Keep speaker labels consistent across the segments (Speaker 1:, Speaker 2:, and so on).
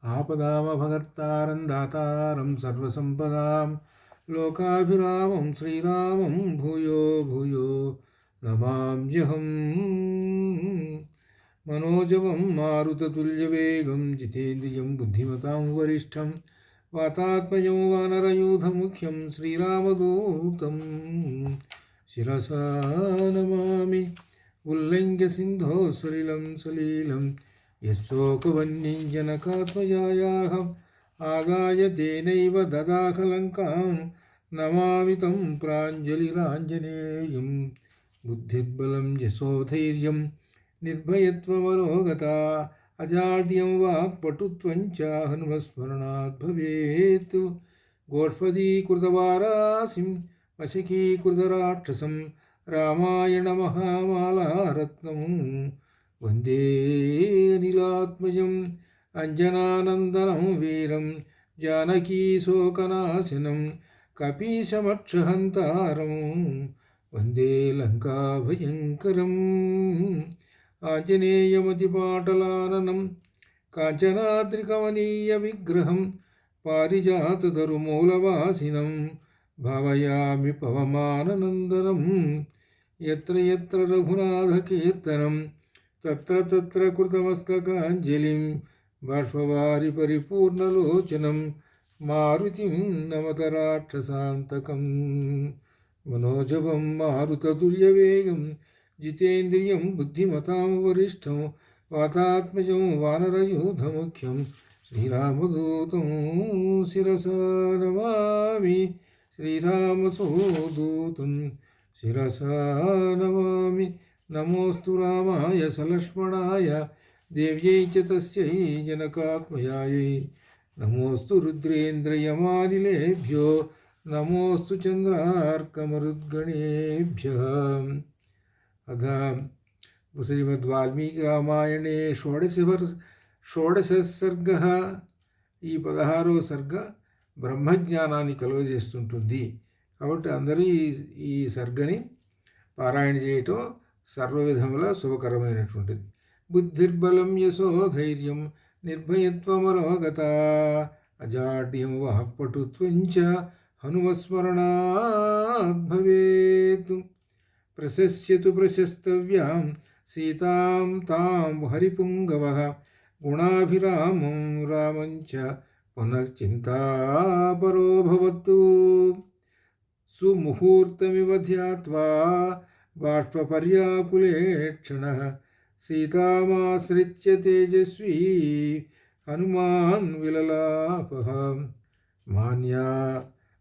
Speaker 1: ఆపదామభగర్తారం దాతారం సర్వసంపదాం లోకాభిరామం శ్రీరామం భూయో భూయో నమామ్యహం. మనోజవం మారుతతుల్యవేగం జితేంద్రియం బుద్ధిమతాం వరిష్టం వాతాత్మజం వానరయూధముఖ్యం శ్రీరామదూతం శిరసా నమామి. ఉల్లంఘ్య సింధో సలిలం సలీలం యశోకవన్యం జనకాత్మజాయాః ఆదాయ తేనైవ దదాఖ లంకాం నమామి తం ప్రాంజలిరాంజనేయం. బుద్ధిర్బలం యశోధైర్యం నిర్భయత్వమరోగత అజాడ్యం వాక్పటుత్వం చ హనుమస్మరణాత్ భవేత్. గోష్పదీకృతవారాసిం వశకీకృతరాక్షసం రామాయణ మహామాలారత్నం వందే అనిలాత్మజం అంజనానందనం వీరం జానకీశోకనాశనం కపీశమక్షహంతారం వందే లంకాభయంకరం. ఆంజనేయమతిపాటలాననం కాంచనాద్రికమనీయ విగ్రహం పారిజాతతరుమూలవాసినం భావయామి పవమాననందనం. యత్ర యత్ర రఘునాథకీర్తనం తత్ర తత్ర కృతమస్తకాంజలిం బాష్పవారి పరిపూర్ణలోచనం మారుతిం నమత రాక్షసాంతకం. మనోజవం మారుతతుల్యవేగం జితేంద్రియం బుద్ధిమతాం వరిష్టం వాతాత్మజం వానరయూధముఖ్యం శ్రీరామదూతం శిరసా నమామి. శ్రీరామసూదూతం శిరసా నమామి. నమోస్తు రామాయ సలక్ష్మణాయ దేవ్యై చ తస్యై జనకాత్మజాయై. నమోస్తు రుద్రేంద్రయమానిలేభ్యో నమోస్తు చంద్రార్కమరుద్గణేభ్యః. అథ శ్రీమద్వాల్మీకిరామాయణే షోడశ సర్గః. ఈ 16వ సర్గ బ్రహ్మజ్ఞానాన్ని కలుగజేస్తుంటుంది. కాబట్టి అందరూ ఈ సర్గని పారాయణ చేయటం సర్వ విధముల శుభకరమైనటువంటిది. బుద్ధిర్బలం యశోధైర్యం నిర్భయత్వమరోగత అజాడ్యం వాక్పటుత్వం చ హనుమస్మరణాత్ భవేత్. ప్రశస్యతు ప్రశస్తవ్యాం సీతాం తాం హరిపుంగవః గుణాభిరామం రామం చ పునః చింతాపరో భవతు. సుముహూర్తమివ ధ్యాత్వా బాష్పపర్యాకులేక్షణః సీతామాశ్రిత్య తేజస్వీ హనుమాన్ విలలాపః. మాన్యా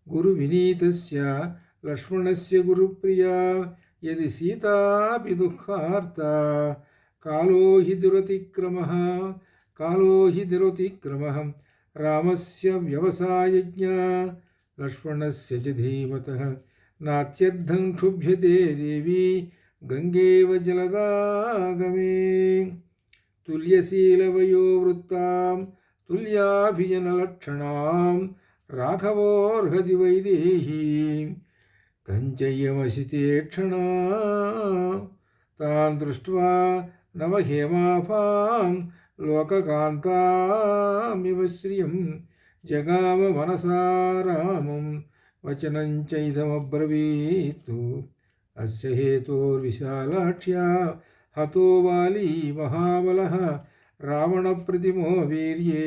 Speaker 1: గురువినీతస్య లక్ష్మణస్య గురుప్రియా యది సీతాపి దుఃఖార్తా కాలో హి దురతిక్రమః రామస్య వ్యవసాయజ్ఞా లక్ష్మణస్య చ ధీమతః నాత్యర్థం క్షుభ్యతే దేవీ గంగేవ జలదాగమే. తుల్యశీలవయోవృత్తాం తుల్యాభిజనలక్షణాం రాఘవోర్హతి వైదేహీం తంచయ్యమసితేక్షణా. తాన్ దృష్ట్వా నవహేమాఫాం లోకకాంతామివ శ్రియం జగామ మనసా రామం వచనం చైదమబ్రవీత్. అస్య హేతోర్విశాలాక్ష్యా హతో వాలి మహాబలః రావణప్రతిమో వీర్యే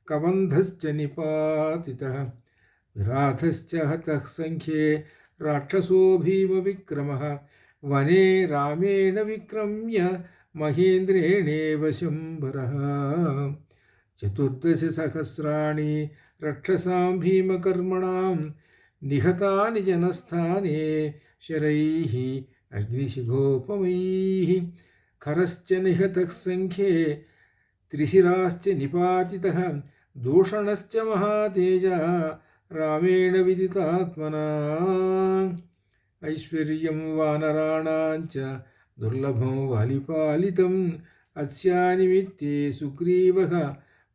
Speaker 1: కబంధశ్చ నిపాతితః విరాధశ్చ హతః సంఖ్యే రాక్షసో భీమవిక్రమः వనే రామేణ విక్రమ్య మహేంద్రేణేవ శంబరః. 14 సహస్రాణి రక్షసాం భీమకర్మణాం నిహతాని జనస్థానే శరైః అగ్నిశిఖోపమైః ఖరశ్చ నిహతః సంఖ్యే త్రిశిరాశ్చ నిపాతితః దూషణశ్చ మహాతేజः రామేణ విదితాత్మనా. ఐశ్వర్యం వానరాణాం చ దుర్లభం వాలిపాలితం అస్యా నిమిత్తే సుగ్రీవః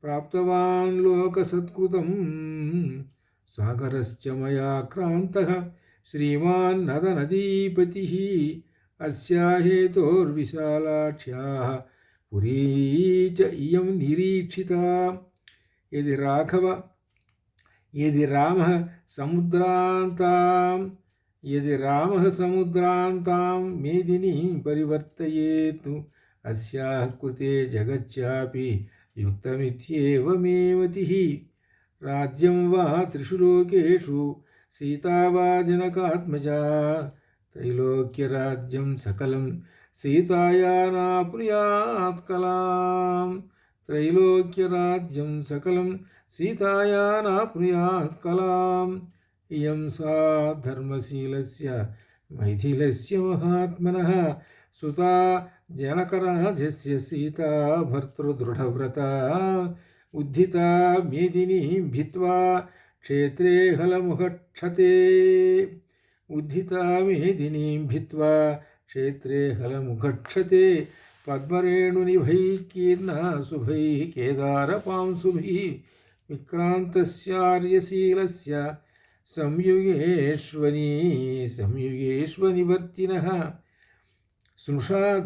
Speaker 1: ప్రాప్తవాన్ లోకసత్కృతం. సాగరశ్చ మయా క్రాంతః శ్రీమాన్ నదనదీపతిః అస్యా హేతోర్విశాలాక్ష్యాః పురీ చ ఇయం నిరీక్షితా. यदि रामः समुद्रान्तां मेदिनीं परिवर्तयेत् अस्याः कृते जगच्चापि युक्तमित्येव मे मतिः। राज्यं वा त्रिषु लोकेषु सीता वा जनकात्मजा त्रैलोक्यराज्यं सकलं सीताया नाप्नुयात् कलाम्। त्रैलोक्यराज्यं सकलं सीताया नाप्नुयात् कलाम्। इयं सा धर्मशीलस्य मैथिलस्य महात्मनः सुता जनकराजस्य सीता भर्तृदृढव्रता उद्धिता मेदिनीं भित्त्वा क्षेत्रे हलमुखक्षते। उद्धिता मेदिनीं भित्त्वा क्षेत्रे हलमुखक्षते पद्मरेणुनिभैः शुभैः केदारपांशुभिः विक्रान्तस्यार्यशीलस्य संयुगेष्वनिवर्तिनः स्नुषा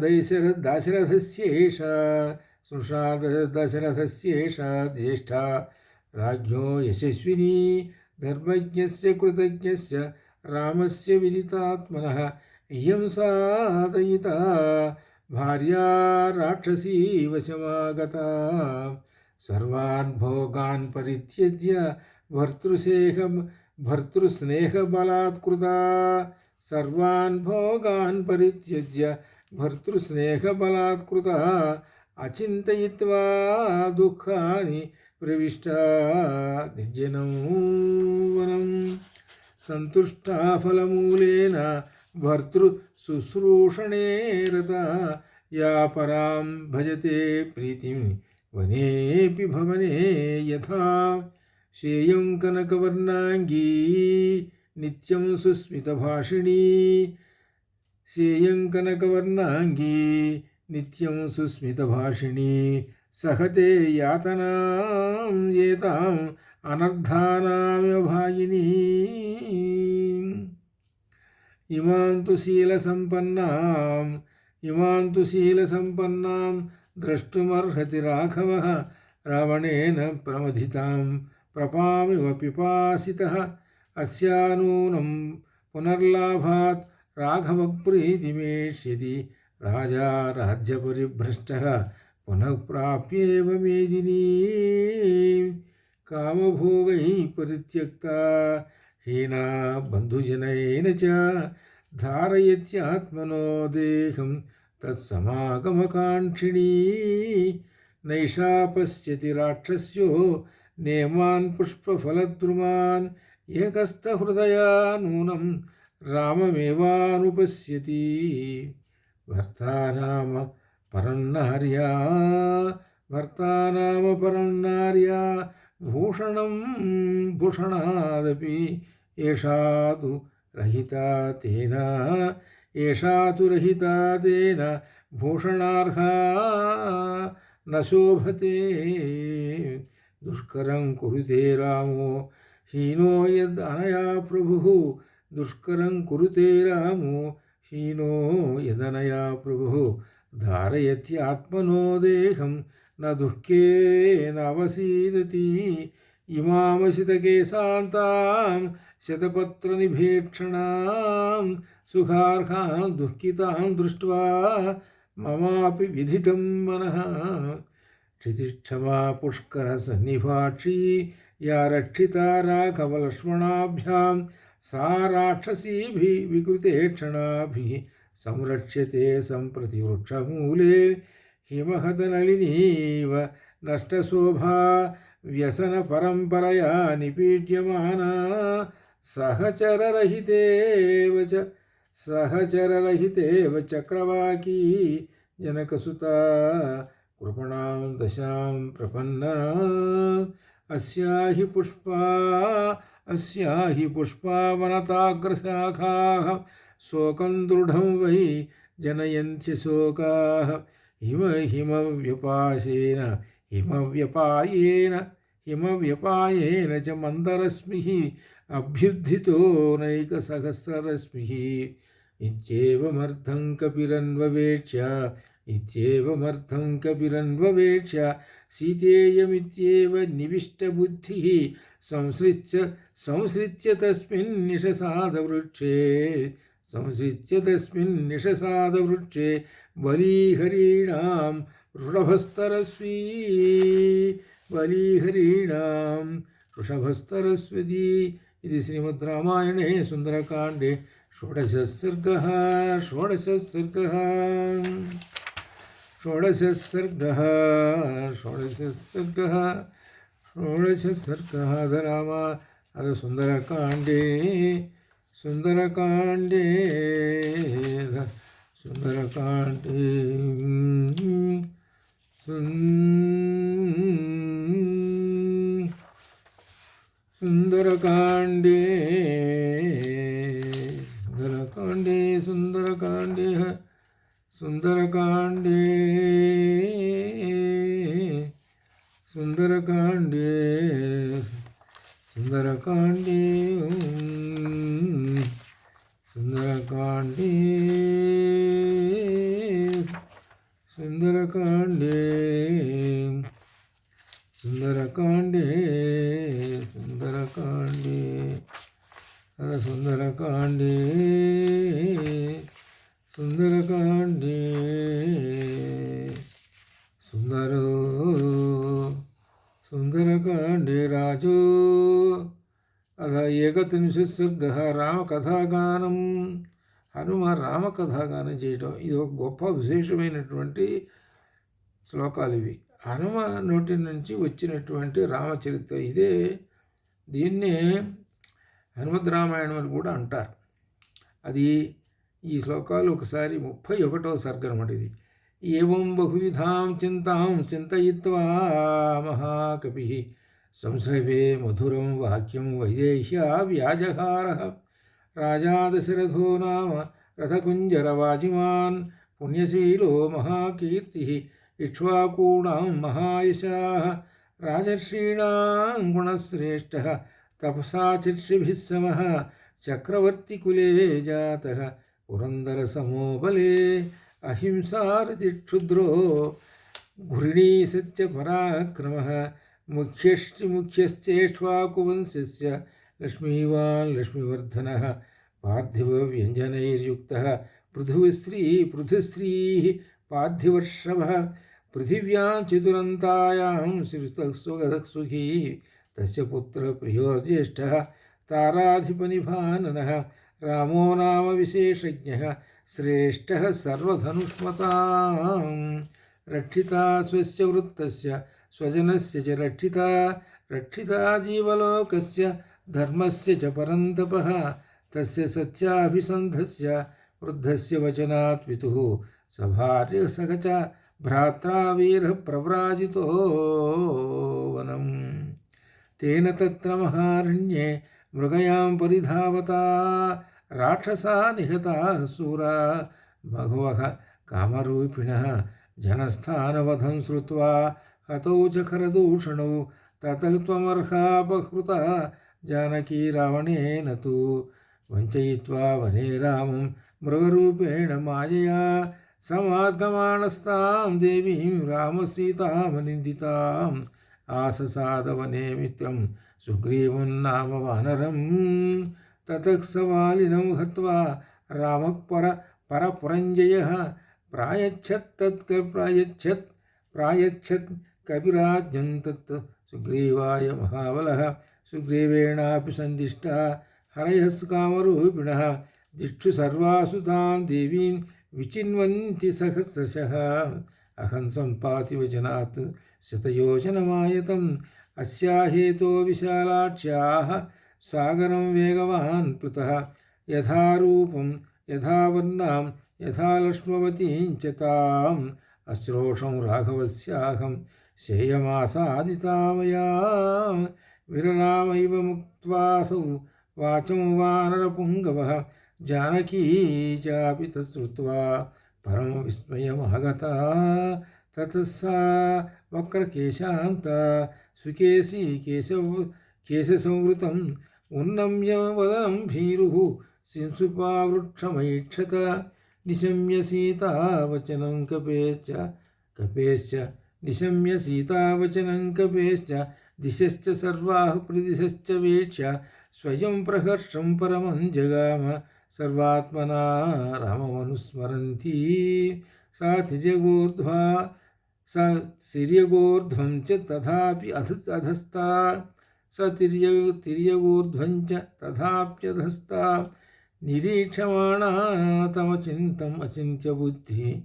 Speaker 1: दशरथस्येषा ज्येष्ठा राज्ञो यशस्विनी धर्मज्ञस्य कृतज्ञस्य रामस्य विदितात्मनः। इयं सा दयिता भार्या राक्षसी वशमागता सर्वान् भोगान् परित्यज्य भर्तृस्नेहबलात्कृता। सर्वान् भोगान् परित्यज्य भर्तृस्नेहबलात्कृता अचिन्तयित्वा दुःखानि प्रविष्टा निर्जनं वनं। सन्तुष्टा फलमूलेन भर्तृशुश्रूषणे रता या परां भजते प्रीतिं वनेऽपि भवने यथा। श्रेयं कनकवर्णाङ्गी नित्यं सुस्मितभाषिणी। श्रेयं कनकवर्णाङ्गी नित्यं सुस्मितभाषिणी सहते यातनां एताम् अनर्धानामिव भागिनी। इमां तु शीलसम्पन्नां द्रष्टुमर्हति राघवः। रावणेन प्रमथितां प्रपामिव पिपासितः अस्या नूनं पुनर्लाभात् राघवप्रीतिमेष्यति। राजा राज्यपरिभ्रष्टः पुनः प्राप्येव मेदिनीं। कामभोगैः परित्यक्ता हीना बन्धुजनैः च धारयत्यात्मनो देहं तत्समागमकाङ्क्षिणी। नैषा पश्यति राक्षस्यो नेमान् पुष्पफलद्रुमान् एकस्थहृदया नूनं राममेवानुपश्यति। भर्ता नाम परं नार्या भूषणं भूषणादपि एषा तु रहिता तेन भूषणार्हा न शोभते। दुष्करं कुरुते रामो हीनो यदनया प्रभुः। दुष्करं कुरुते रामो हीनो यदनया प्रभुः। धारयत्यात्मनो देहं न दुःखेनावसीदति। इमामशितकेशान्तां शतपत्रनिभेक्षणां सुखार्हां दुःखितां दृष्ट्वा ममापि विधितं मनः। क्षितिक्षमा पुष्करसन्निभाक्षी या रक्षिता राघवलक्ष्मणाभ्यां सा राक्षसीभिः विकृतेक्षणाभिः संरक्ष्यते सम्प्रति वृक्षमूले। हिमहतनलिनीव नष्टशोभा व्यसनपरम्परया निपीड्यमाना सहचररहितेव चक्रवाकी जनकसुता कृपणां दशां प्रपन्ना। अस्या हि पुष्पावनताग्रशाखाः शोकं दृढं वै जनयन्त्यशोकाः। हिमव्यपायेन च मन्दरश्मिः अभ्युद्धितो नैकसहस्ररश्मिः। इत्येवमर्थं कपिरन्ववेक्ष्य इत्येवमर्थं कपिरन्ववेक्ष्य सीतेयमित्येव निविष्टबुद्धिः संसृत्य तस्मिन् निषसादवृक्षे बलीहरीणां वृषभस्तरस्वती इति श्रीमद्रामायणे सुन्दरकाण्डे षोडशः सर्गः अध सुन्दरकाण्डे सुन्दरकाण्डे राजो अथ 31 सर्गः రామకథాగానం. హనుమ రామకథాగానం చేయటం ఇది ఒక గొప్ప విశేషమైనటువంటి శ్లోకాలు ఇవి. హనుమ నోటి నుంచి వచ్చినటువంటి రామచరిత్ర ఇదే. దీన్నే హనుమద్ రామాయణం అని కూడా అంటారు. అది ఈ శ్లోకాలు ఒకసారి 31వ సర్గ అనమాట ఇది. ఏవం బహువిధాం చింతాం చింతయిత్వా మహాకపిః సంస్రవే మధురం వాక్యం వైదేహ్యా వ్యాజహారః రాజా దశరథో నామ రథకుంజరవాజిమాన్ పుణ్యశీలో మహాకీర్తిః ఇక్ష్వాకూణాం మహాయశాః రాజర్షీణాం గుణశ్రేష్ఠः తపసా చర్షిభిः సమः చక్రవర్తికులే జాతः పురందరసమోబలే అహింసారతిక్షుద్రో घृणी सत्यपराक्रमः मुख्यश्चेष्वाकुवंशस्य लक्ष्मीवान् लक्ष्मीवर्धनः पार्थिवव्यञ्जनैर्युक्तः पृथुश्रीः पार्थिवर्षभः पृथिव्यां चतुरन्तायां सुखी तस्य पुत्रप्रियो ज्येष्ठः ताराधिपनिभाननः रामो नाम विशेषज्ञः श्रेष्ठः सर्वधनुष्मताम् रक्षिता स्वस्य वृत्तस्य स्वजनस्य च रक्षिता जीवलोकस्य धर्मस्य च परन्तपः तस्य सत्याभिसन्धस्य वृद्धस्य वचनात् पितुः सभार्यसह च भ्रात्रा वीरः प्रव्राजितो वनम् तेन तत्र महारण्ये मृगयां परिधावता राक्षसा निहताः शूरा बहवः कामरूपिणः जनस्थानवधं श्रुत्वा हतौ च खरदूषणौ ततः त्वमर्हापहृता जानकी रावणेन तु वञ्चयित्वा वने रामं मृगरूपेण मायया समागमानस्तां देवीं रामसीतामनिन्दिताम् आससादवने मित्रं सुग्रीवं नाम वानरं ततः सवालिनं हत्वा रामः परपुरञ्जयः प्रायच्छत् कविराज्ञं तत् सुग्रीवाय महाबलः सुग्रीवेणापि सन्दिष्टा हरयः कामरूपिणः दिक्षु सर्वासु तां देवीं विचिन्वन्ति सहस्रशः अहं सम्पाति वचनात् शतयोजनमायतम् अस्या हेतो विशालाक्ष्याः सागरं वेगवान् प्लुतः यथा रूपं यथा वर्णां यथा लक्ष्मवतीं च ताम् अश्रोषं राघवस्याहं श्रेयमासादिता मया विररामैव मुक्त्वासौ वाचं वानरपुङ्गवः जानकी चापि तच्छ्रुत्वा परं विस्मयमागता ततः सा वक्रकेशान्ता सुकेशी केशसंवृतम् उन्नम्य वदनं भीरुः शिंशुपावृक्षमैक्षत निशम्य सीतावचनं कपेश्च निशम्य सीतावचनं कपेश्च दिशश्च सर्वाः प्रदिशश्च वीक्ष्य स्वयं प्रहर्षं परमं जगाम सर्वात्मना राममनुस्मरन्ती सा तिर्यगोर्ध्वं च तथापि अधस्ता स तिर्यगोर्ध्वं च तथाप्यधस्ता निरीक्षमाणा तमचिन्तम् अचिन्त्यबुद्धिः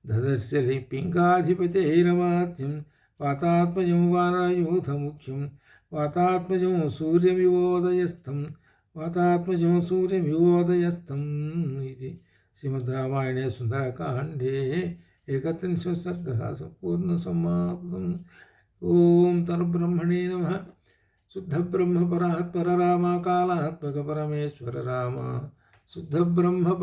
Speaker 1: ददर्श पिङ्गाधिपतेरमात्यं वातात्मजं वानरयूथमुख्यं वातात्मजं सूर्यमिवोदयस्थम् इति श्रीमद्रामायणे सुन्दरकाण्डे 31 सर्गः सम्पूर्णसमाप्तम्। ॐ तद्ब्रह्मणे नमः। शुद्धब्रह्म पररामा कालात्मक परमेश्वर राम शुद्धब्रह्म